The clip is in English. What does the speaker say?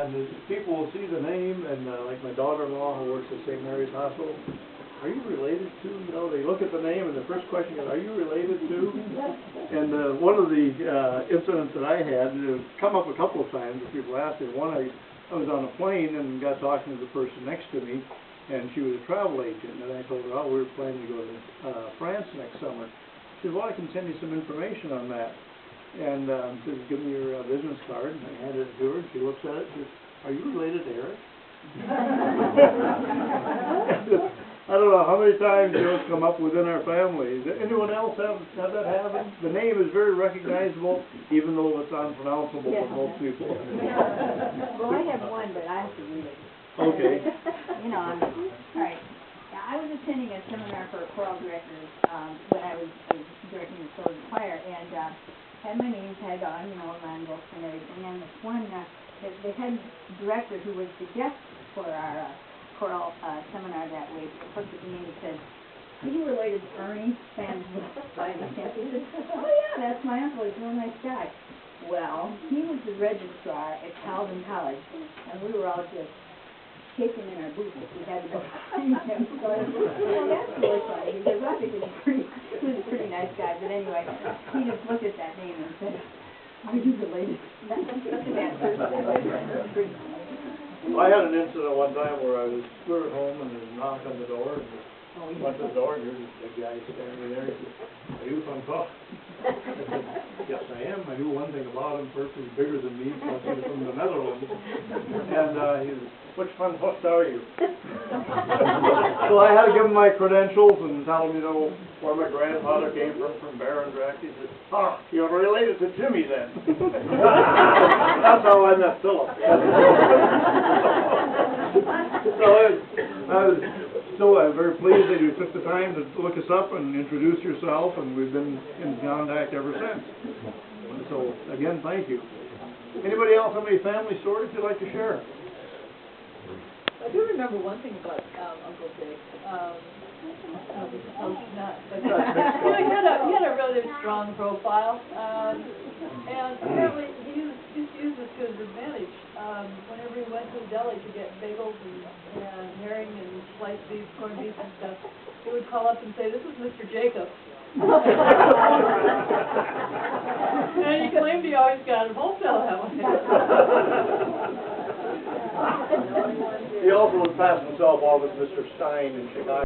And people will see the name, and like my daughter-in-law who works at St. Mary's Hospital, are you related to, you know, they look at the name and the first question is, are you related to? And one of the incidents that I had, come up a couple of times that people asked me. One, I was on a plane and got talking to the person next to me, and she was a travel agent, and I told her, oh, we were planning to go to France next summer. She said, well, I can send you some information on that. And she says, give me your business card, and I handed it to her, and she looks at it, and she says, are you related to Eric? I don't know how many times those come up within our family. Does anyone else have that happen? The name is very recognizable, even though it's unpronounceable for most people. Well, I have one, but I have to read it. Okay. You know, all right. Yeah, I was attending a seminar for choral directors when I was directing the Sword and Choir, and had my name tag on, you know, around books and everything. And this one, the head director, who was the guest for our choral seminar that week, looked at me and said, are you related to Ernie? And I said, oh yeah, that's my uncle, he's a real nice guy. Well, he was the registrar at Calvin College, and we were all just shaking in our boots if we had to go find him. So I was like, well, that's really funny, because I think he was a pretty nice guy. But anyway, he just looked at that name and said, are you related to that person? Well, I had an incident one time where we were at home and there was a knock on the door, and we went to the door, and there's this big guy standing there. He said, are you from Puff? I said, yes, I am. I knew one thing about him. First, he's bigger than me, plus he's from the Netherlands. And he said, which Van Host are you? So I had to give him my credentials and tell him, you know, where my grandfather came from Barendrecht. He said, oh, you're related to Jimmy then. That's how I met Philip. So I'm very pleased that you took the time to look us up and introduce yourself, and we've been in contact ever since. So again, thank you. Anybody else have any family stories you'd like to share? I do remember one thing about Uncle Dick. He had a really strong profile, and apparently he used it to his advantage. Whenever he went to the deli to get bagels and herring and sliced beef, corned beef and stuff, he would call up and say, "This is Mr. Jacob." And he claimed he always got it wholesale that way. He also would pass himself off as Mr. Stein in Chicago.